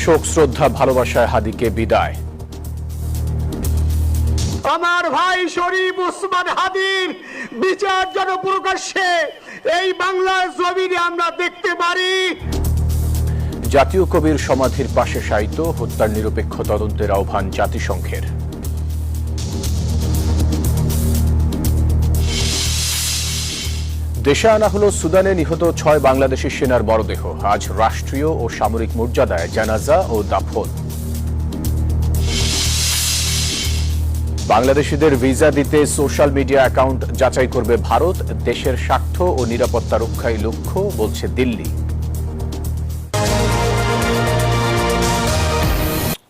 শোক শ্রদ্ধা ভালোবাসায় হাদিকে বিদায়। আমার ভাই শরীফ ওসমান হাদির বিচার যেন প্রকাশ্যে এই বাংলার জমিনে আমরা দেখতে পারি। জাতীয় কবির সমাধির পাশে শায়িত, হত্যার নিরপেক্ষ তদন্তের আহ্বান জাতিসংঘের। দেশে আনা হলো সুদানে নিহত 6 বাংলাদেশি সেনার মরদেহ। আজ রাষ্ট্রীয় ও সামরিক মর্যাদায় জানাজা ও দাফন। বাংলাদেশিদের ভিসা দিতে সোশ্যাল মিডিয়া অ্যাকাউন্ট যাচাই করবে ভারত। দেশের স্বার্থ ও নিরাপত্তা রক্ষাই লক্ষ্য, বলছে দিল্লি।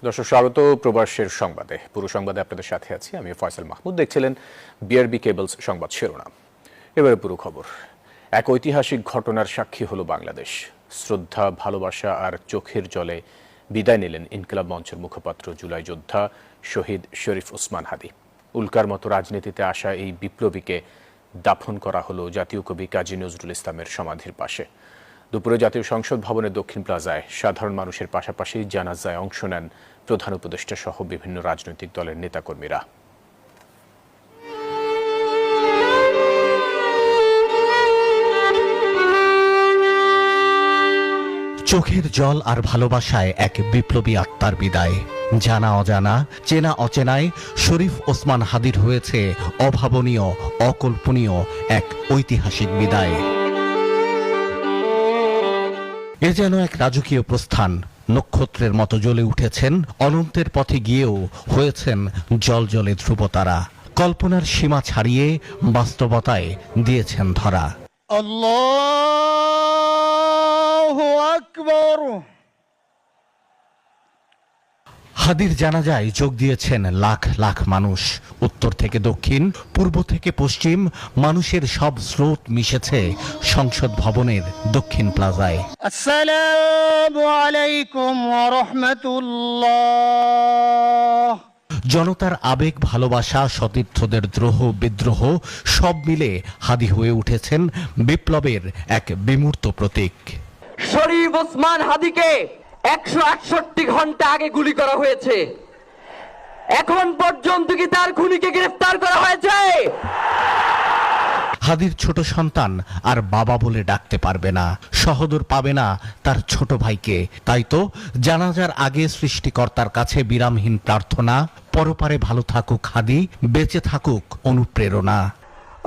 দর্শক, স্বাগত প্রবাসের সংবাদে। পুরো সংবাদে আপনাদের সাথে আছি আমি ফয়সাল মাহমুদ। দেখছিলেন বিআরবি কেবলস সংবাদ শিরোনাম। এবারে পুরো খবর। এক ঐতিহাসিক ঘটনার সাক্ষী হলো বাংলাদেশ। শ্রদ্ধা, ভালোবাসা আর চোখের জলে বিদায় নিলেন ইনকিলাব মঞ্চের মুখপাত্র জুলাই যোদ্ধা শহীদ শরীফ ওসমান হাদি। উল্কার মতো রাজনীতিতে আসা এই বিপ্লবীকে দাফন করা হলো জাতীয় কবি কাজী নজরুল ইসলামের সমাধির পাশে। দুপুরে জাতীয় সংসদ ভবনের দক্ষিণ প্লাজায় সাধারণ মানুষের পাশাপাশি জানাজায় অংশ নেন প্রধান উপদেষ্টা সহ বিভিন্ন রাজনৈতিক দলের নেতাকর্মীরা। চোখের জল আর ভালোবাসায় এক বিপ্লবী আত্মার বিদায়। জানা অজানা, চেনা অচেনায় শরীফ ওসমান হাদির হয়েছে অভাবনীয়, অকল্পনীয় এক ঐতিহাসিক বিদায়। এ যেন এক রাজকীয় প্রস্থান। নক্ষত্রের মতো জ্বলে উঠেছেন, অনন্তের পথে গিয়েও হয়েছেন জলজলে ধ্রুবতারা। কল্পনার সীমা ছাড়িয়ে বাস্তবতায় দিয়েছেন ধরা। আল্লাহু আকবার। হাদির জানাজায় যোগ দিয়েছেন লাখ লাখ মানুষ। উত্তর থেকে দক্ষিণ, পূর্ব থেকে পশ্চিম, মানুষের সব স্রোত মিশেছে সংসদ ভবনের দক্ষিণ প্লাজায়। আসসালামু আলাইকুম ওয়া রাহমাতুল্লাহ। জনতার আবেগ, ভালোবাসা, সতীর্থদের দ্রোহ বিদ্রোহ সব মিলে হাদি হয়ে উঠেছেন বিপ্লবের এক বিমূর্ত প্রতীক। শরীফ ওসমান হাদিকে 168 ঘন্টা আগে গুলি করা হয়েছে। এখন পর্যন্ত কি তার খুনিকে গ্রেফতার করা হয়েছে? হাদির ছোট সন্তান আর বাবা বলে ডাকতে পারবে না, সহোদর পাবে না তার ছোট ভাইকে। তাই তো জানাজার আগে সৃষ্টিকর্তার কাছে বিরামহীন প্রার্থনা, পরপারে ভালো থাকুক হাদি, বেঁচে থাকুক অনুপ্রেরণা।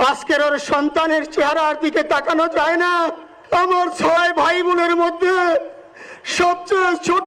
আজকের ওর সন্তানের চেহারার দিকে তাকানো যায় না। আমার 6 ভাই বোনের মধ্যে সবচেয়ে ছোট